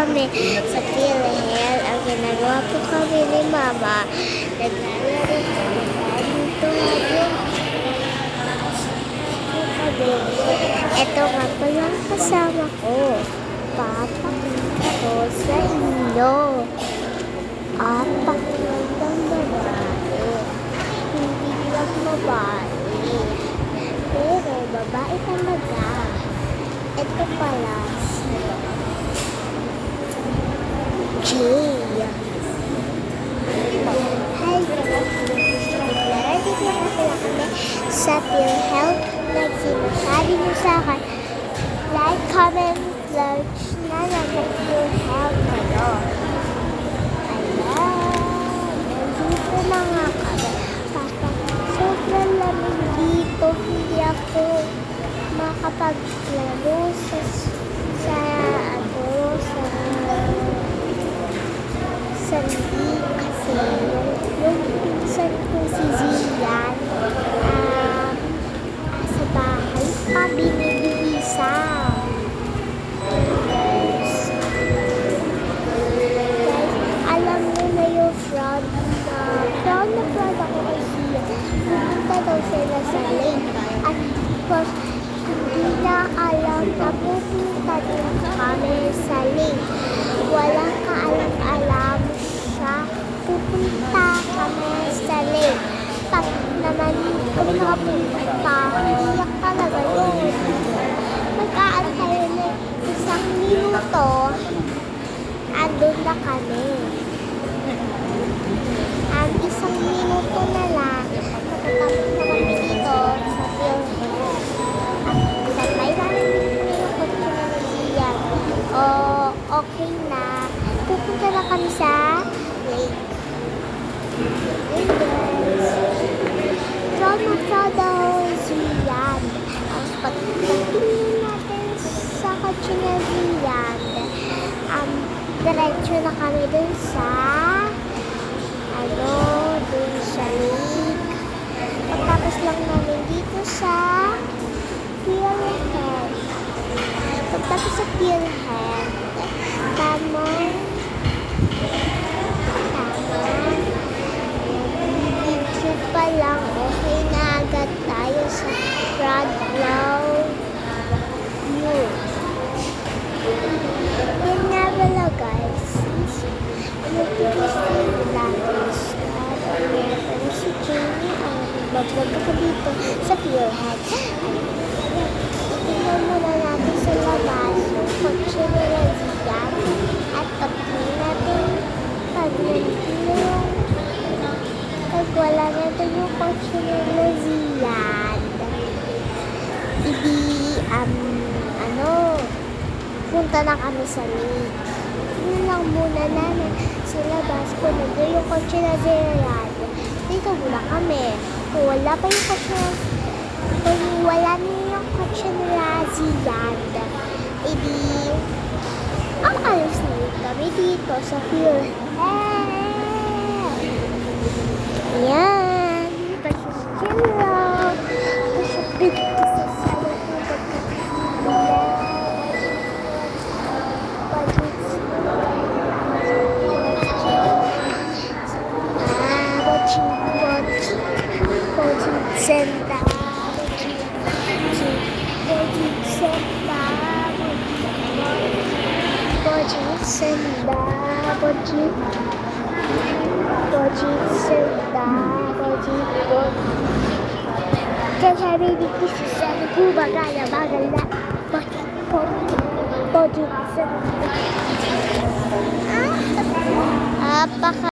kami sa PhilHealth. Ang ginagawa po kami ni Mama, naglalaro kami dito yung ito nga pala kasama ko. Papakita ko sa inyo. Apat ng babae. Hindi lang babae. Pero babae talaga. Ito pala si Jay. Hi guys! Nag-ready na pala kami sa PhilHealth. Nagsimasabi nyo sa akin, like, comment, search na lang sa PhilHealth kayo. Ayan, nandito na nga kami. Sobrang lamig dito, hindi ako makapaglaro sa hindi kasi yung pinsan ko si Zian sa bahay pa binibihisa. Guys, alam mo na yung proud na ako kay Zian. Pumunta daw sila sa lake at tapos hindi na alam na pupunta din kami sa lake. Walang kaalam-alam siya pupunta kami sa lake. Pag naman kami nakapunta, iyak talaga yun. Mag-aantay na 1 minuto, andun na kami. Ang 1 minuto na lang, nakatapos na kami dito sa PhilHealth. Sabay namin yung kotse na nagsiyan. Okay na. Pupunta na kami sa lake. Hey guys. Proud daw Zian. Ang pagtingin natin sa kotse na Zian, diretso na kami dun sa lake. Pagtapos lang namin dito sa PhilHealth. Pagtapos sa PhilHealth, YouTube pa lang, okay na agad tayo sa Radlaw View. Yan nga pala guys, mag-video natin si Jamie ang mag-vlog ako dito sa PhilHealth. Itignan muna natin sa labas yung kotse nila Zian at pagtingin natin pag wala natin yung kotse nila Zian. Punta na kami sa lake. Yun lang muna namin sa labas kung nandun yung kotse na Zian. Dito muna kami. Kung wala pa yung kotse nila Zian, ang alis na yun kami dito sa PhilHealth. Ayan. Pasyon lang. Pasyon sa sayo ko sabi ni Kisi sa Cuba kaya bagal na Pojit Senda.